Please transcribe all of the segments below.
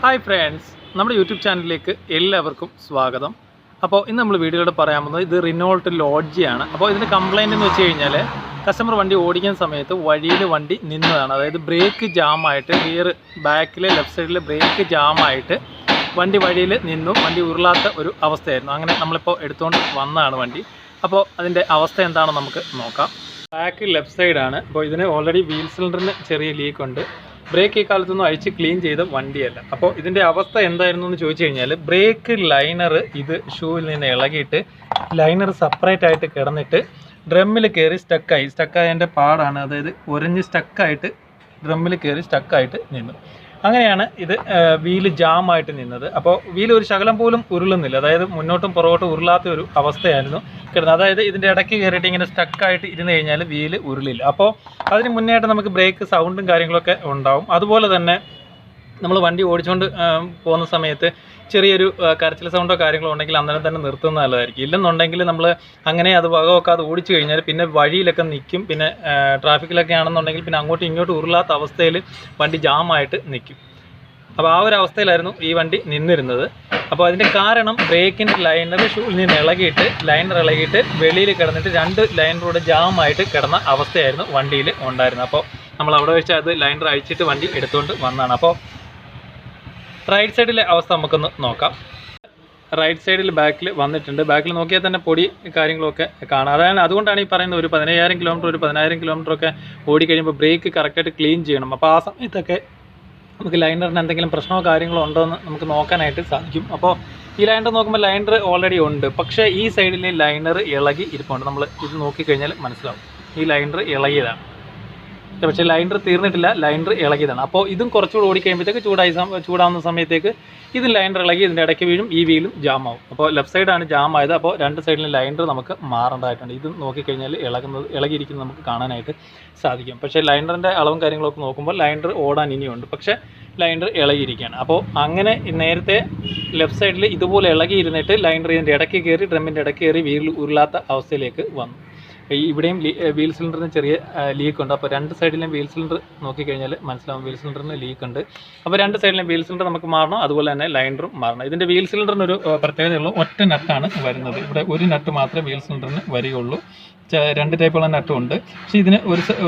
Hi friends, നമ്മുടെ YouTube ചാനലിലേക്ക് എല്ലാവർക്കും സ്വാഗതം. അപ്പോൾ ഇന്ന് നമ്മൾ വീഡിയോയിൽ പറയാൻ പോകുന്നത് ഇത് റിനോൾട്ട് ലോഡ്ജിയാണ്. അപ്പോൾ ഇതിന് കംപ്ലയിൻ്റ് എന്ന് വെച്ച് കഴിഞ്ഞാൽ കസ്റ്റമർ വണ്ടി ഓടിക്കുന്ന സമയത്ത് വഴിയിൽ വണ്ടി നിന്നതാണ്. അതായത് ബ്രേക്ക് ജാമായിട്ട് റിയർ ബാക്കിലെ ലെഫ്റ്റ് സൈഡിൽ ബ്രേക്ക് ജാമായിട്ട് വണ്ടി വഴിയിൽ നിന്നും വണ്ടി ഉരുളാത്ത ഒരു അവസ്ഥയായിരുന്നു. അങ്ങനെ നമ്മളിപ്പോൾ എടുത്തുകൊണ്ട് വന്നതാണ് വണ്ടി. അപ്പോൾ അതിൻ്റെ അവസ്ഥ എന്താണെന്ന് നമുക്ക് നോക്കാം. ബാക്ക് ലെഫ്റ്റ് സൈഡാണ്. അപ്പോൾ ഇതിന് ഓൾറെഡി വീൽ സിലിണ്ടറിന് ചെറിയ ലീക്കുണ്ട്. ബ്രേക്ക് ഈ കാലത്തൊന്നും അഴിച്ച് ക്ലീൻ ചെയ്ത വണ്ടിയല്ല. അപ്പോൾ ഇതിൻ്റെ അവസ്ഥ എന്തായിരുന്നു എന്ന് ചോദിച്ചു കഴിഞ്ഞാൽ ബ്രേക്ക് ലൈനർ ഇത് ഷൂവിൽ നിന്ന് ഇളകിയിട്ട് ലൈനർ സെപ്പറേറ്റ് ആയിട്ട് കിടന്നിട്ട് ഡ്രമ്മിൽ കയറി സ്റ്റക്കായതിൻ്റെ പാടാണ്. അതായത് ഉരഞ്ഞ് സ്റ്റക്കായിട്ട് ഡ്രമ്മിൽ കയറി സ്റ്റക്കായിട്ട് നിന്നു. അങ്ങനെയാണ് ഇത് വീല് ജാമായിട്ട് നിന്നത്. അപ്പോൾ വീല് ഒരു ശകലം പോലും ഉരുളുന്നില്ല. അതായത് മുന്നോട്ടും പുറകോട്ടും ഉരുളാത്ത ഒരു അവസ്ഥയായിരുന്നു കിടന്നത്. അതായത് ഇതിൻ്റെ ഇടയ്ക്ക് കയറിയിട്ട് ഇങ്ങനെ സ്റ്റക്കായിട്ട് ഇരുന്ന് കഴിഞ്ഞാൽ വീല് ഉരുളില്ല. അപ്പോൾ അതിന് മുന്നേയായിട്ട് നമുക്ക് ബ്രേക്ക് സൗണ്ടും കാര്യങ്ങളൊക്കെ ഉണ്ടാവും. അതുപോലെ തന്നെ നമ്മൾ വണ്ടി ഓടിച്ചുകൊണ്ട് പോകുന്ന സമയത്ത് ചെറിയൊരു കരച്ചിൽ സൗണ്ടോ കാര്യങ്ങളോ ഉണ്ടെങ്കിൽ അന്നേരം തന്നെ നിർത്തുന്നത് നല്ലതായിരിക്കും. ഇല്ലെന്നുണ്ടെങ്കിൽ നമ്മൾ അങ്ങനെ അത് വകവെക്കാതെ ഓടിച്ചു കഴിഞ്ഞാൽ പിന്നെ വഴിയിലൊക്കെ നിൽക്കും. പിന്നെ ട്രാഫിക്കിലൊക്കെ ആണെന്നുണ്ടെങ്കിൽ പിന്നെ അങ്ങോട്ടും ഇങ്ങോട്ടും ഉരുളാത്ത അവസ്ഥയിൽ വണ്ടി ജാമായിട്ട് നിൽക്കും. അപ്പോൾ ആ ഒരു അവസ്ഥയിലായിരുന്നു ഈ വണ്ടി നിന്നിരുന്നത്. അപ്പോൾ അതിൻ്റെ കാരണം ബ്രേക്കിൻ്റെ ലൈനർ ഷൂവിൽ നിന്ന് ലൈനർ ഇളകിയിട്ട് വെളിയിൽ കിടന്നിട്ട് രണ്ട് ലൈനറോട് ജാമായിട്ട് കിടന്ന അവസ്ഥയായിരുന്നു വണ്ടിയിൽ ഉണ്ടായിരുന്നത്. അപ്പോൾ നമ്മൾ അവിടെ വെച്ച് അത് ലൈനർ അഴിച്ചിട്ട് വണ്ടി എടുത്തുകൊണ്ട് വന്നതാണ്. അപ്പോൾ റൈറ്റ് സൈഡിലെ അവസ്ഥ നമുക്കൊന്ന് നോക്കാം. റൈറ്റ് സൈഡിൽ ബാക്കിൽ വന്നിട്ടുണ്ട്. ബാക്കിൽ നോക്കിയാൽ തന്നെ പൊടി കാര്യങ്ങളൊക്കെ കാണാം. അതായത് അതുകൊണ്ടാണ് ഈ പറയുന്നത് ഒരു 10,000 കിലോമീറ്റർ ഓടിക്കഴിയുമ്പോൾ ബ്രേക്ക് കറക്റ്റായിട്ട് ക്ലീൻ ചെയ്യണം. അപ്പോൾ ആ സമയത്തൊക്കെ നമുക്ക് ലൈനറിന് എന്തെങ്കിലും പ്രശ്നമോ കാര്യങ്ങളോ ഉണ്ടോ എന്ന് നമുക്ക് നോക്കാനായിട്ട് സാധിക്കും. അപ്പോൾ ഈ ലൈനർ നോക്കുമ്പോൾ ലൈനർ ഓൾറെഡി ഉണ്ട്. പക്ഷേ ഈ സൈഡിൽ ലൈനർ ഇളകി ഇരിപ്പുണ്ട്. നമ്മൾ ഇത് നോക്കിക്കഴിഞ്ഞാൽ മനസ്സിലാവും ഈ ലൈനർ ഇളകിയതാണ്. പക്ഷേ ലൈനർ തീർന്നിട്ടില്ല, ലൈനർ ഇളകിയതാണ്. അപ്പോൾ ഇതും കുറച്ചുകൂടി ഓടിക്കഴിയുമ്പോഴത്തേക്ക് ചൂടാവുന്ന സമയത്തേക്ക് ഇത് ലൈനർ ഇളകി ഇതിൻ്റെ ഇടയ്ക്ക് വീഴും, ഈ വീലും ജാമാവും. അപ്പോൾ ലെഫ്റ്റ് സൈഡാണ് ജാമായത്. അപ്പോൾ രണ്ട് സൈഡിലും ലൈനർ നമുക്ക് മാറേണ്ടതായിട്ടുണ്ട്. ഇത് നോക്കിക്കഴിഞ്ഞാൽ ഇളകിയിരിക്കുന്നത് നമുക്ക് കാണാനായിട്ട് സാധിക്കും. പക്ഷേ ലൈനറിൻ്റെ അളവും കാര്യങ്ങളൊക്കെ നോക്കുമ്പോൾ ലൈനർ ഓടാൻ ഇനിയുണ്ട്. പക്ഷേ ലൈനർ ഇളകിയിരിക്കുകയാണ്. അപ്പോൾ അങ്ങനെ നേരത്തെ ലെഫ്റ്റ് സൈഡിൽ ഇതുപോലെ ഇളകിയിരുന്നിട്ട് ലൈനർ ഇതിൻ്റെ ഇടയ്ക്ക് കയറി ഡ്രമ്മിൻ്റെ ഇടയ്ക്ക് കയറി വീൽ ഉരുളാത്ത അവസ്ഥയിലേക്ക് വന്നു. ഇവിടെയും വീൽ സിലിണ്ടറിന് ചെറിയ ലീക്കുണ്ട്. അപ്പോൾ രണ്ട് സൈഡിലും വീൽ സിലിണ്ടർ നോക്കിക്കഴിഞ്ഞാൽ മനസ്സിലാവും വീൽ സിലിണ്ടറിന് ലീക്കുണ്ട്. അപ്പോൾ രണ്ട് സൈഡിലും വീൽ സിലിണ്ടർ നമുക്ക് മാറണം, അതുപോലെ തന്നെ ലൈനറും മാറണം. ഇതിൻ്റെ വീൽ സിലിണ്ടറിനൊരു പ്രത്യേകതയുള്ളൂ, ഒറ്റ നട്ടാണ് വരുന്നത്. ഇവിടെ ഒരു നട്ട് മാത്രമേ വീൽ സിലിണ്ടറിന് വരികയുള്ളൂ. രണ്ട് ടൈപ്പുള്ള നട്ടും ഉണ്ട്, പക്ഷേ ഇതിന്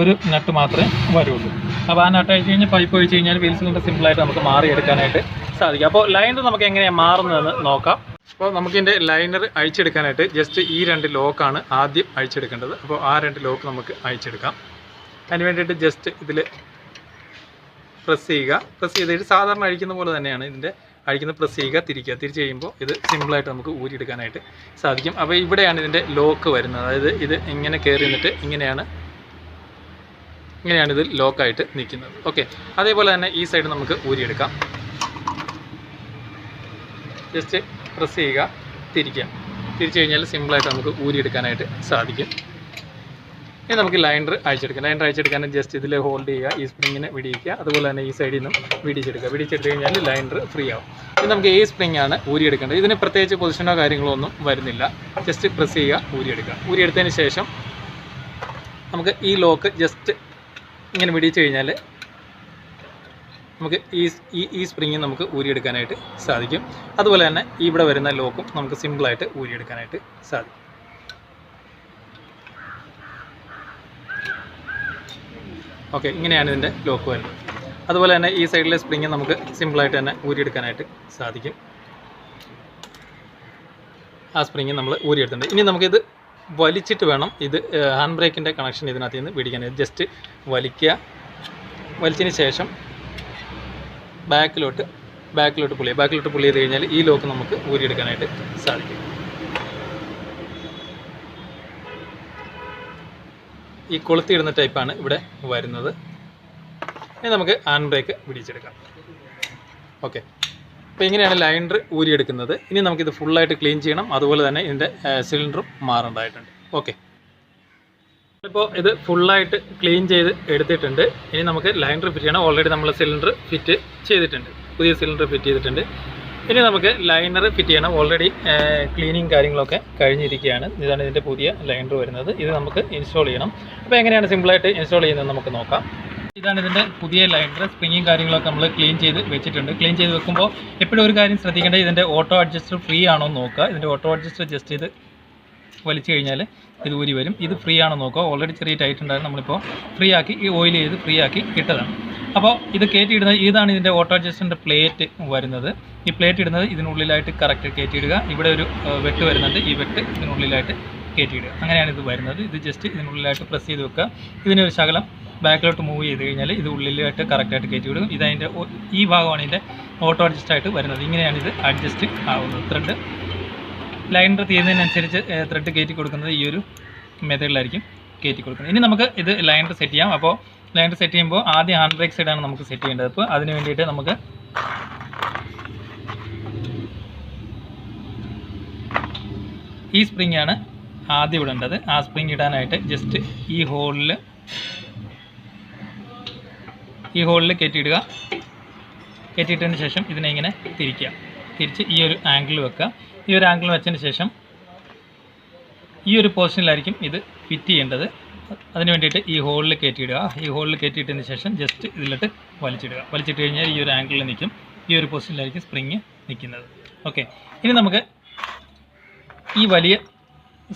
ഒരു നട്ട് മാത്രമേ വരുള്ളൂ. അപ്പോൾ ആ നട്ട് അഴിച്ച് കഴിഞ്ഞാൽ പൈപ്പ് ഒഴിച്ച് കഴിഞ്ഞാൽ വീൽ സിലിണ്ടർ സിമ്പിളായിട്ട് നമുക്ക് മാറിയെടുക്കാനായിട്ട് സാധിക്കും. അപ്പോൾ ലൈനർ നമുക്ക് എങ്ങനെയാണ് മാറുന്നതെന്ന് നോക്കാം. അപ്പോൾ നമുക്കിതിൻ്റെ ലൈനർ അഴിച്ചെടുക്കാനായിട്ട് ജസ്റ്റ് ഈ രണ്ട് ലോക്കാണ് ആദ്യം അഴിച്ചെടുക്കേണ്ടത്. അപ്പോൾ ആ രണ്ട് ലോക്ക് നമുക്ക് അഴിച്ചെടുക്കാം. അതിന് വേണ്ടിയിട്ട് ജസ്റ്റ് ഇതിൽ പ്രസ് ചെയ്തിട്ട് സാധാരണ അഴിക്കുന്ന പോലെ തന്നെയാണ് ഇതിൻ്റെ പ്രസ് തിരിച്ച് കഴിയുമ്പോൾ ഇത് സിമ്പിളായിട്ട് നമുക്ക് ഊരിയെടുക്കാനായിട്ട് സാധിക്കും. അപ്പോൾ ഇവിടെയാണ് ഇതിൻ്റെ ലോക്ക് വരുന്നത്. അതായത് ഇത് ഇങ്ങനെ കയറി നിന്നിട്ട് ഇങ്ങനെയാണ് ഇത് ലോക്കായിട്ട് നിൽക്കുന്നത്. ഓക്കെ, അതേപോലെ തന്നെ ഈ സൈഡ് നമുക്ക് ഊരിയെടുക്കാം. ജസ്റ്റ് പ്രസ് തിരിച്ച് കഴിഞ്ഞാൽ സിമ്പിളായിട്ട് നമുക്ക് ഊരിയെടുക്കാനായിട്ട് സാധിക്കും. ഇനി നമുക്ക് ലൈനർ അഴിച്ചെടുക്കാൻ ജസ്റ്റ് ഇതിൽ ഹോൾഡ് ചെയ്യുക, ഈ സ്പ്രിങ്ങിനെ വിടിയിക്കുക, അതുപോലെ തന്നെ ഈ സൈഡിൽ നിന്നും വിടിച്ചെടുത്ത് കഴിഞ്ഞാൽ ലൈനർ ഫ്രീ ആവും. ഇനി നമുക്ക് ഈ സ്പ്രിങ് ആണ് ഊരിയെടുക്കേണ്ടത്. ഇതിന് പ്രത്യേകിച്ച് പൊസിഷനോ കാര്യങ്ങളോ ഒന്നും വരുന്നില്ല. ജസ്റ്റ് പ്രസ് ഊരിയെടുത്തതിന് ശേഷം നമുക്ക് ഈ ലോക്ക് ജസ്റ്റ് ഇങ്ങനെ വിടിച്ചു കഴിഞ്ഞാൽ നമുക്ക് ഈ സ്പ്രിങ് നമുക്ക് ഊരിയെടുക്കാനായിട്ട് സാധിക്കും. അതുപോലെ തന്നെ ഇവിടെ വരുന്ന ലോക്കും നമുക്ക് സിമ്പിളായിട്ട് ഊരിയെടുക്കാനായിട്ട് സാധിക്കും. ഓക്കെ, ഇങ്ങനെയാണ് ഇതിൻ്റെ ലോക്ക് വരുന്നത്. അതുപോലെ തന്നെ ഈ സൈഡിലെ സ്പ്രിങ് നമുക്ക് സിമ്പിളായിട്ട് തന്നെ ഊരിയെടുക്കാനായിട്ട് സാധിക്കും. ആ സ്പ്രിങ് നമ്മൾ ഊരിയെടുത്തിട്ടുണ്ട്. ഇനി നമുക്കിത് വലിച്ചിട്ട് വേണം ഇത് ഹാൻഡ് ബ്രേക്കിൻ്റെ കണക്ഷൻ ഇതിനകത്ത് നിന്ന് പിടിക്കാനായിട്ട്. ജസ്റ്റ് വലിച്ചതിന് ശേഷം ബാക്കിലോട്ട് പുള്ളി ചെയ്ത് കഴിഞ്ഞാൽ ഈ ലോക്ക് നമുക്ക് ഊരിയെടുക്കാനായിട്ട് സാധിക്കും. ഈ കൊളുത്തിയിടുന്ന ടൈപ്പാണ് ഇവിടെ വരുന്നത്. ഇനി നമുക്ക് ഹാൻഡ് ബ്രേക്ക് പിടിച്ചെടുക്കാം. ഓക്കെ, അപ്പോൾ ഇങ്ങനെയാണ് ലൈനർ ഊരിയെടുക്കുന്നത്. ഇനി നമുക്കിത് ഫുള്ളായിട്ട് ക്ലീൻ ചെയ്യണം. അതുപോലെ തന്നെ ഇതിൻ്റെ സിലിണ്ടറും മാറേണ്ടതായിട്ടുണ്ട്. ഓക്കെ, ഇപ്പോൾ ഇത് ഫുള്ളായിട്ട് ക്ലീൻ ചെയ്ത് എടുത്തിട്ടുണ്ട്. ഇനി നമുക്ക് ലൈനർ ഫിറ്റ് ചെയ്യണം. ഓൾറെഡി നമ്മൾ സിലിണ്ടർ ഫിറ്റ് ചെയ്തിട്ടുണ്ട്, പുതിയ സിലിണ്ടർ ഫിറ്റ് ചെയ്തിട്ടുണ്ട്. ഇനി നമുക്ക് ലൈനർ ഫിറ്റ് ചെയ്യണം. ഓൾറെഡി ക്ലീനിങ് കാര്യങ്ങളൊക്കെ കഴിഞ്ഞിരിക്കുകയാണ്. ഇതാണ് ഇതിൻ്റെ പുതിയ ലൈനർ വരുന്നത്. ഇത് നമുക്ക് ഇൻസ്റ്റാൾ ചെയ്യണം. അപ്പോൾ എങ്ങനെയാണ് സിമ്പിളായിട്ട് ഇൻസ്റ്റാൾ ചെയ്യുന്നത് നമുക്ക് നോക്കാം. ഇതാണ് ഇതിൻ്റെ പുതിയ ലൈനർ. സ്പ്രിങ്ങും കാര്യങ്ങളൊക്കെ നമ്മൾ ക്ലീൻ ചെയ്ത് വെച്ചിട്ടുണ്ട്. ക്ലീൻ ചെയ്ത് വെക്കുമ്പോൾ എപ്പോഴും ഒരു കാര്യം ശ്രദ്ധിക്കേണ്ടത് ഇതിൻ്റെ ഓട്ടോ അഡ്ജസ്റ്റർ ഫ്രീ ആണോ എന്ന് നോക്കുക. ഇതിൻ്റെ ഓട്ടോ അഡ്ജസ്റ്റർ ജസ്റ്റ് ചെയ്ത് വലിച്ചു കഴിഞ്ഞാൽ ഇത് ഊരി വരും. ഇത് ഫ്രീ ആണോ നോക്കുക. ഓൾറെഡി ചെറിയ ടൈറ്റ് ഉണ്ടായിരുന്നു, നമ്മളിപ്പോൾ ഫ്രീ ആക്കി ഈ ഓയിൽ ചെയ്ത് ഫ്രീ ആക്കി ഇട്ടതാണ്. അപ്പോൾ ഇത് കയറ്റിയിടുന്നത് ഇതാണ് ഇതിൻ്റെ ഓട്ടോ അഡ്ജസ്റ്ററിൻ്റെ പ്ലേറ്റ് വരുന്നത്. ഈ പ്ലേറ്റ് ഇടുന്നത് ഇതിനുള്ളിലായിട്ട് കറക്റ്റ് കയറ്റിയിടുക. ഇവിടെ ഒരു വെട്ട് വരുന്നുണ്ട്, ഈ വെട്ട് ഇതിനുള്ളിലായിട്ട് കയറ്റിയിടുക. അങ്ങനെയാണ് ഇത് വരുന്നത്. ഇത് ജസ്റ്റ് ഇതിനുള്ളിലായിട്ട് പ്രസ് ചെയ്ത് വെക്കുക. ഇതിനൊരു ശകലം ബാക്കിലോട്ട് മൂവ് ചെയ്ത് കഴിഞ്ഞാൽ ഇത് ഉള്ളിലായിട്ട് കറക്റ്റായിട്ട് കയറ്റി വിടും. ഇതതിൻ്റെ ഈ ഭാഗമാണ് ഇതിൻ്റെ ഓട്ടോ അഡ്ജസ്റ്റായിട്ട് വരുന്നത്. ഇങ്ങനെയാണ് ഇത് അഡ്ജസ്റ്റ് ആവുന്നത്. ത്രെഡ് ലൈനർ തീരുന്നതിനനുസരിച്ച് ത്രെഡ് കയറ്റി കൊടുക്കുന്നത് ഈ ഒരു മെത്തേഡിലായിരിക്കും കയറ്റി കൊടുക്കുന്നത്. ഇനി നമുക്ക് ഇത് ലൈനർ സെറ്റ് ചെയ്യാം. അപ്പോൾ ലൈനർ സെറ്റ് ചെയ്യുമ്പോൾ ആദ്യം ഹാൻഡ് ബ്രേക്ക് സൈഡാണ് നമുക്ക് സെറ്റ് ചെയ്യേണ്ടത്. അപ്പോൾ അതിന് വേണ്ടിയിട്ട് നമുക്ക് ഈ സ്പ്രിങ്ങാണ് ആദ്യം ഇടേണ്ടത്. ആ സ്പ്രിങ് ഇടാനായിട്ട് ജസ്റ്റ് ഈ ഹോളിൽ കയറ്റിയിടുക. കയറ്റിയിട്ടതിന് ശേഷം ഇതിനെ ഇങ്ങനെ തിരിക്കുക. തിരിച്ച് ഈ ഒരു ആംഗിൾ വെക്കുക. ഈ ഒരു ആംഗിൾ വെച്ചതിന് ശേഷം ഈ ഒരു പൊസിഷനിലായിരിക്കും ഇത് ഫിറ്റ് ചെയ്യേണ്ടത്. അതിന് വേണ്ടിയിട്ട് ഈ ഹോളിൽ കയറ്റിയിടുക. ഈ ഹോളിൽ കയറ്റിയിട്ടതിന് ശേഷം ജസ്റ്റ് ഇതിലിട്ട് വലിച്ചിടുക. വലിച്ചിട്ട് കഴിഞ്ഞാൽ ഈ ഒരു ആംഗിളിൽ നിൽക്കും. ഈ ഒരു പൊസിഷനിലായിരിക്കും സ്പ്രിങ് നിൽക്കുന്നത്. ഓക്കെ, ഇനി നമുക്ക് ഈ വലിയ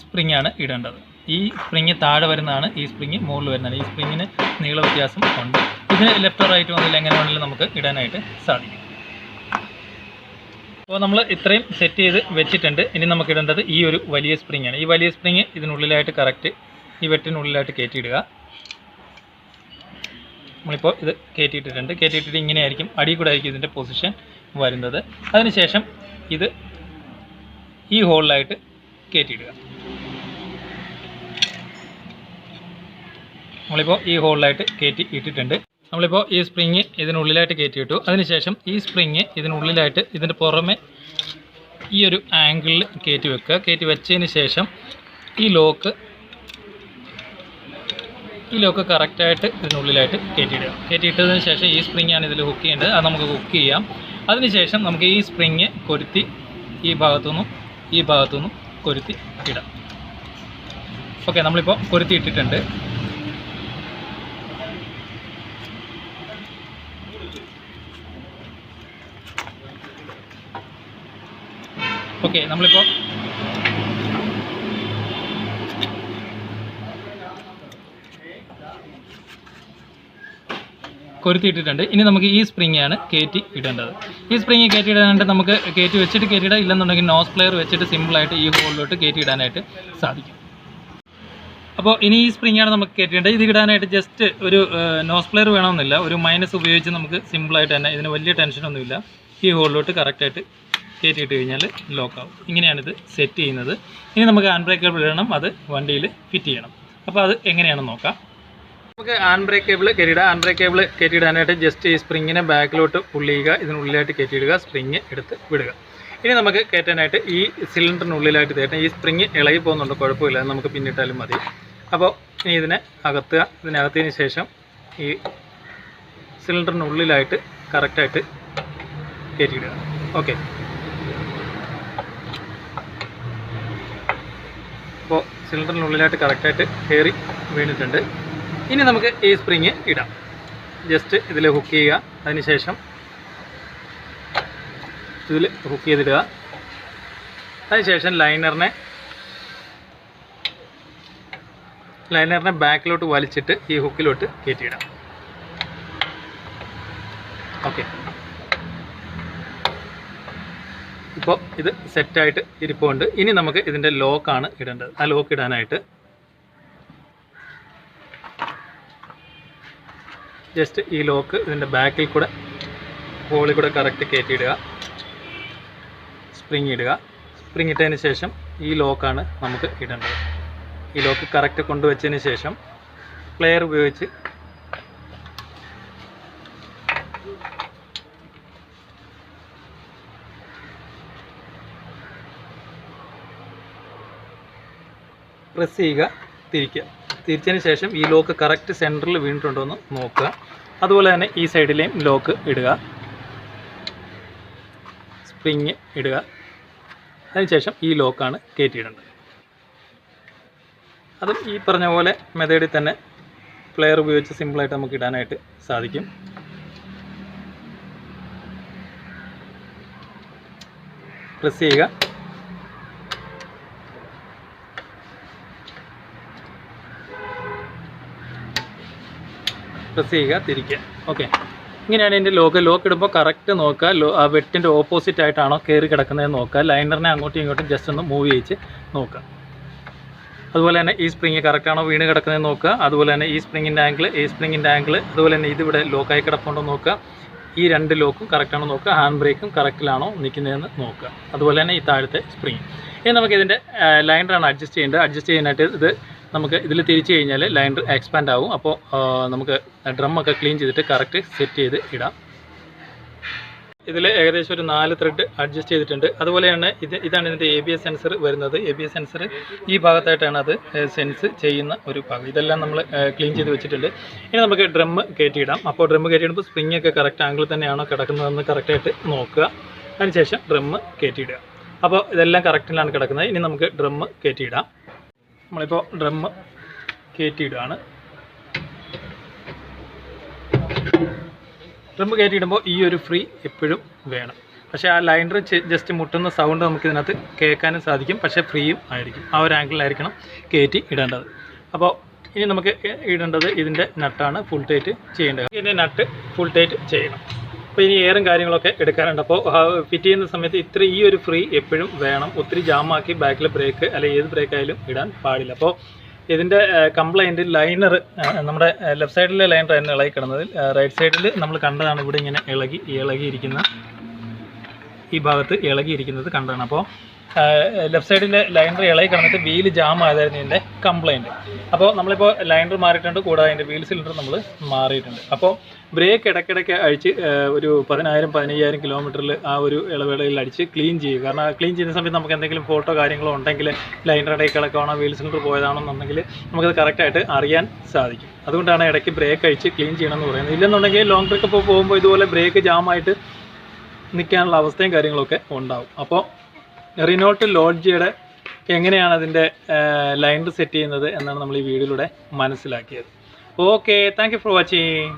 സ്പ്രിങ്ങാണ് ഇടേണ്ടത്. ഈ സ്പ്രിങ് താഴെ വരുന്നതാണ്, ഈ സ്പ്രിങ് മുകളിൽ വരുന്നതാണ്. ഈ സ്പ്രിങ്ങിന് നീള വ്യത്യാസം ഉണ്ട്. ഇതിന് ലെഫ്റ്റ് റൈറ്റ് വന്നില്ല, എങ്ങനെ വേണമെങ്കിലും നമുക്ക് ഇടാനായിട്ട് സാധിക്കും. അപ്പോൾ നമ്മൾ ഇത്രയും സെറ്റ് ചെയ്ത് വെച്ചിട്ടുണ്ട്. ഇനി നമുക്ക് ഇടേണ്ടത് ഈ ഒരു വലിയ സ്പ്രിങ്ങാണ്. ഈ വലിയ സ്പ്രിങ് ഇതിനുള്ളിലായിട്ട് കറക്റ്റ് ഈ വെട്ടിനുള്ളിലായിട്ട് കയറ്റിയിടുക. നമ്മളിപ്പോൾ ഇത് കയറ്റിയിട്ടിട്ടുണ്ട്. കയറ്റിയിട്ടിട്ട് ഇങ്ങനെയായിരിക്കും, അടിയിൽ കൂടെ ആയിരിക്കും ഇതിൻ്റെ പൊസിഷൻ വരുന്നത്. അതിനുശേഷം ഇത് ഈ ഹോളിലായിട്ട് കയറ്റിയിടുക. നമ്മളിപ്പോൾ ഈ ഹോളിലായിട്ട് കയറ്റി ഇട്ടിട്ടുണ്ട്. നമ്മളിപ്പോൾ ഈ സ്പ്രിങ് ഇതിനുള്ളിലായിട്ട് കയറ്റിയിട്ടു. അതിനുശേഷം ഈ സ്പ്രിങ് ഇതിനുള്ളിലായിട്ട് ഇതിൻ്റെ പുറമെ ഈ ഒരു ആംഗിളിൽ കയറ്റി വെക്കുക. കയറ്റി വെച്ചതിന് ശേഷം ഈ ലോക്ക് കറക്റ്റായിട്ട് ഇതിനുള്ളിലായിട്ട് കയറ്റിയിടുക. കയറ്റിയിട്ടതിന് ശേഷം ഈ സ്പ്രിങ്ങാണ് ഇതിൽ ഹുക്ക് ചെയ്യേണ്ടത്. അത് നമുക്ക് ഹുക്ക് ചെയ്യാം. അതിനുശേഷം നമുക്ക് ഈ സ്പ്രിങ് കൊരുത്തി ഈ ഭാഗത്തുനിന്നും കൊരുത്തി ഇടാം. ഓക്കെ, നമ്മളിപ്പോൾ കൊരുത്തി ഇട്ടിട്ടുണ്ട്. ഓക്കെ, നമ്മളിപ്പോൾ കൊരുത്തിയിട്ടിട്ടുണ്ട്. ഇനി നമുക്ക് ഈ സ്പ്രിങ്ങാണ് കയറ്റി ഇടേണ്ടത്. ഈ സ്പ്രിങ് കയറ്റി ഇടാനായിട്ട് നമുക്ക് കയറ്റി വെച്ചിട്ട് കയറ്റിയിടാം. ഇല്ലെന്നുണ്ടെങ്കിൽ നോസ് പ്ലെയർ വെച്ചിട്ട് സിമ്പിളായിട്ട് ഈ ഹോളിലോട്ട് കയറ്റി ഇടാനായിട്ട് സാധിക്കും. അപ്പോൾ ഇനി ഈ സ്പ്രിങ്ങാണ് നമുക്ക് കയറ്റിയിടേണ്ടത്. ഇത് ഇടാനായിട്ട് ജസ്റ്റ് ഒരു നോസ് പ്ലെയർ വേണമെന്നില്ല, ഒരു മൈനസ് ഉപയോഗിച്ച് നമുക്ക് സിമ്പിളായിട്ട് തന്നെ, ഇതിന് വലിയ ടെൻഷനൊന്നുമില്ല, ഈ ഹോളിലോട്ട് കറക്റ്റായിട്ട് കയറ്റിയിട്ട് കഴിഞ്ഞാൽ ലോക്കാവും. ഇങ്ങനെയാണിത് സെറ്റ് ചെയ്യുന്നത്. ഇനി നമുക്ക് ഹാൻഡ് ബ്രേക്ക് കേബിൾ ഇടണം, അത് വണ്ടിയിൽ ഫിറ്റ് ചെയ്യണം. അപ്പോൾ അത് എങ്ങനെയാണെന്ന് നോക്കാം. നമുക്ക് ഹാൻഡ് ബ്രേക്ക് കേബിൾ കയറ്റിയിടാം. ഹാൻഡ് ബ്രേക്ക് കേബിൾ കയറ്റിയിടാനായിട്ട് ജസ്റ്റ് ഈ സ്പ്രിങ്ങിനെ ബാക്കിലോട്ട് പുള്ളി ചെയ്യുക. ഇതിനുള്ളിലായിട്ട് കയറ്റിയിടുക, സ്പ്രിങ് എടുത്ത് വിടുക. ഇനി നമുക്ക് കയറ്റാനായിട്ട് ഈ സിലിണ്ടറിനുള്ളിലായിട്ട് കയറ്റാം. ഈ സ്പ്രിങ് ഇളകി പോകുന്നുണ്ട്, കുഴപ്പമില്ല, നമുക്ക് പിന്നിട്ടാലും മതി. അപ്പോൾ ഇനി ഇതിനെ അകത്തുക. ഇതിനകത്തതിന് ശേഷം ഈ സിലിണ്ടറിനുള്ളിലായിട്ട് കറക്റ്റായിട്ട് കയറ്റിയിടുക. ഓക്കെ, അപ്പോൾ സിലിണ്ടറിനുള്ളിലായിട്ട് കറക്റ്റായിട്ട് കയറി വീണിട്ടുണ്ട്. ഇനി നമുക്ക് ഈ സ്പ്രിങ് ഇടാം. ജസ്റ്റ് ഇതിൽ ഹുക്ക് ചെയ്യുക. അതിനുശേഷം ഇതിൽ ഹുക്ക് ചെയ്തിടുക. അതിനുശേഷം ലൈനറിനെ ബാക്കിലോട്ട് വലിച്ചിട്ട് ഈ ഹുക്കിലോട്ട് കയറ്റിയിടാം. ഓക്കെ, ഇപ്പോൾ ഇത് സെറ്റായിട്ട് ഇരിപ്പുണ്ട്. ഇനി നമുക്ക് ഇതിൻ്റെ ലോക്കാണ് ഇടേണ്ടത്. ആ ലോക്ക് ഇടാനായിട്ട് ജസ്റ്റ് ഈ ലോക്ക് ഇതിൻ്റെ ബാക്കിൽ കൂടെ ഹോളിൽ കൂടെ കറക്റ്റ് കയറ്റിയിടുക. സ്പ്രിങ് ഇടുക. സ്പ്രിങ് ഇട്ടതിന് ശേഷം ഈ ലോക്കാണ് നമുക്ക് ഇടേണ്ടത്. ഈ ലോക്ക് കറക്റ്റ് കൊണ്ടുവച്ചതിന് ശേഷം പ്ലെയർ ഉപയോഗിച്ച് പ്രസ് ചെയ്യുക, തിരിക്കുക. തിരിച്ചതിന് ശേഷം ഈ ലോക്ക് കറക്റ്റ് സെൻറ്ററിൽ വീണിട്ടുണ്ടോ എന്ന് നോക്കുക. അതുപോലെ തന്നെ ഈ സൈഡിലെയും ലോക്ക് ഇടുക, സ്പ്രിങ് ഇടുക. അതിനുശേഷം ഈ ലോക്കാണ് കയറ്റിയിടേണ്ടത്. അതും ഈ പറഞ്ഞ പോലെ മെത്തേഡിൽ തന്നെ പ്ലെയർ ഉപയോഗിച്ച് സിമ്പിളായിട്ട് നമുക്ക് ഇടാനായിട്ട് സാധിക്കും. പ്രസ് ചെയ്യുക. പ്രസ് ചെയ്യുക, തിരിക്കുക. ഓക്കെ, ഇങ്ങനെയാണ് ഇതിൻ്റെ ലോക്ക് ഇടുമ്പോൾ കറക്റ്റ് നോക്കുക. ആ വെട്ടിൻ്റെ ഓപ്പോസിറ്റ് ആയിട്ടാണോ കയറി കിടക്കുന്നതെന്ന് നോക്കുക. ലൈനറിനെ അങ്ങോട്ടും ഇങ്ങോട്ടും ജസ്റ്റ് ഒന്ന് മൂവ് ചെയ്യിച്ച് നോക്കുക. അതുപോലെ തന്നെ ഈ സ്പ്രിങ് കറക്റ്റാണോ വീണ് കിടക്കുന്നതെന്ന് നോക്കുക. അതുപോലെ തന്നെ ഈ സ്പ്രിങ്ങിൻ്റെ ആംഗിൾ, അതുപോലെ തന്നെ ഇതിവിടെ ലോക്കായി കിടപ്പുണ്ടോ നോക്കുക. ഈ 2 ലോക്കും കറക്റ്റാണോ നോക്കുക. ഹാൻഡ് ബ്രേക്കും കറക്റ്റിലാണോ നിൽക്കുന്നതെന്ന് നോക്കുക. അതുപോലെ തന്നെ ഈ താഴത്തെ സ്പ്രിങ്. ഇനി നമുക്ക് ഇതിൻ്റെ ലൈനറാണ് അഡ്ജസ്റ്റ് ചെയ്യേണ്ടത്. അഡ്ജസ്റ്റ് ചെയ്യാനായിട്ട് ഇത് നമുക്ക് ഇതിൽ തിരിച്ചു കഴിഞ്ഞാൽ ലൈനർ എക്സ്പാൻഡ് ആവും. അപ്പോൾ നമുക്ക് ഡ്രമ്മൊക്കെ ക്ലീൻ ചെയ്തിട്ട് കറക്റ്റ് സെറ്റ് ചെയ്ത് ഇടാം. ഇതിൽ ഏകദേശം ഒരു 4 ത്രെഡ് അഡ്ജസ്റ്റ് ചെയ്തിട്ടുണ്ട്. അതുപോലെ തന്നെ ഇതാണ് ഇതിൻ്റെ ABS സെൻസർ വരുന്നത്. ABS സെൻസർ ഈ ഭാഗത്തായിട്ടാണ് അത് സെൻസ് ചെയ്യുന്ന ഒരു ഭാഗം. ഇതെല്ലാം നമ്മൾ ക്ലീൻ ചെയ്ത് വെച്ചിട്ടുണ്ട്. ഇനി നമുക്ക് ഡ്രം കയറ്റിയിടാം. അപ്പോൾ ഡ്രം കയറ്റിയിടുമ്പോൾ സ്പ്രിങ്ങൊക്കെ കറക്റ്റ് ആംഗിൾ തന്നെയാണോ കിടക്കുന്നതെന്ന് കറക്റ്റായിട്ട് നോക്കുക. അതിനുശേഷം ഡ്രം കയറ്റിയിടുക. അപ്പോൾ ഇതെല്ലാം കറക്റ്റിലാണ് കിടക്കുന്നത്. ഇനി നമുക്ക് ഡ്രം കയറ്റിയിടാം. നമ്മളിപ്പോൾ ഡ്രം കയറ്റിയിടുകയാണ്. ഡ്രം കയറ്റിയിടുമ്പോൾ ഈ ഒരു ഫ്രീ എപ്പോഴും വേണം. പക്ഷേ ആ ലൈനർ ജസ്റ്റ് മുട്ടുന്ന സൗണ്ട് നമുക്ക് ഇതിനകത്ത് കേൾക്കാനും സാധിക്കും. പക്ഷേ ഫ്രീയും ആയിരിക്കും. ആ ഒരു ആംഗിളിലായിരിക്കണം കയറ്റി ഇടേണ്ടത്. അപ്പോൾ ഇനി നമുക്ക് ഇടേണ്ടത് ഇതിൻ്റെ നട്ടാണ് ഫുൾ ടൈറ്റ് ചെയ്യേണ്ടത്. ഇതിൻ്റെ നട്ട് ഫുൾ ടൈറ്റ് ചെയ്യണം. അപ്പോൾ ഇനി എയറും കാര്യങ്ങളൊക്കെ എടുക്കാറുണ്ട്. അപ്പോൾ ഫിറ്റ് ചെയ്യുന്ന സമയത്ത് ഈ ഒരു ഫ്രീ എപ്പോഴും വേണം. ഒത്തിരി ജാമാക്കി ബാക്കിലെ ബ്രേക്ക് അല്ലെങ്കിൽ ഏത് ബ്രേക്കായാലും ഇടാൻ പാടില്ല. അപ്പോൾ ഇതിൻ്റെ കംപ്ലൈൻറ്റ് ലൈനർ നമ്മുടെ ലെഫ്റ്റ് സൈഡിലെ ലൈനറായിരുന്നു ഇളകി കിടന്നത്. റൈറ്റ് സൈഡിൽ നമ്മൾ കണ്ടതാണ് ഇവിടെ ഇങ്ങനെ ഇളകിയിരിക്കുന്ന ഈ ഭാഗത്ത് ഇളകിയിരിക്കുന്നത് കണ്ടതാണ്. അപ്പോൾ ലെഫ്റ്റ് സൈഡിലെ ലൈനർ ഇളകി കിടന്നിട്ട് വീല് ജാം ആയതായിരുന്നു ഇതിൻ്റെ കംപ്ലൈൻറ്റ്. അപ്പോൾ നമ്മളിപ്പോൾ ലൈനർ മാറിയിട്ടുണ്ട്, കൂടാതെ അതിൻ്റെ വീൽ സിലിണ്ടർ നമ്മൾ മാറിയിട്ടുണ്ട്. അപ്പോൾ ബ്രേക്ക് ഇടയ്ക്കിടയ്ക്ക് അഴിച്ച് ഒരു 10,000-15,000 കിലോമീറ്ററിൽ ആ ഒരു ഇളവേളയിൽ അടിച്ച് ക്ലീൻ ചെയ്യുക. കാരണം ക്ലീൻ ചെയ്യുന്ന സമയത്ത് നമുക്ക് എന്തെങ്കിലും ഫോട്ടോ കാര്യങ്ങളോ ഉണ്ടെങ്കിൽ ലൈനർ ഇടയ്ക്ക് കിടക്കുകയാണോ വീൽ സിലിണ്ടർ പോയതാണെന്നുണ്ടെങ്കിൽ നമുക്കത് കറക്റ്റായിട്ട് അറിയാൻ സാധിക്കും. അതുകൊണ്ടാണ് ഇടയ്ക്ക് ബ്രേക്ക് അഴിച്ച് ക്ലീൻ ചെയ്യണമെന്ന് പറയുന്നത്. ഇല്ലെന്നുണ്ടെങ്കിൽ ലോങ് ട്രിപ്പ് പോകുമ്പോൾ ഇതുപോലെ ബ്രേക്ക് ജാമായിട്ട് നിൽക്കാനുള്ള അവസ്ഥയും കാര്യങ്ങളൊക്കെ ഉണ്ടാവും. അപ്പോൾ റിനോൾട്ട് ലോഡ്ജിയുടെ എങ്ങനെയാണ് അതിൻ്റെ ലൈനർ സെറ്റ് ചെയ്യുന്നത് എന്നാണ് നമ്മൾ ഈ വീഡിയോയിലൂടെ മനസ്സിലാക്കിയത്. Okay, thank you for watching.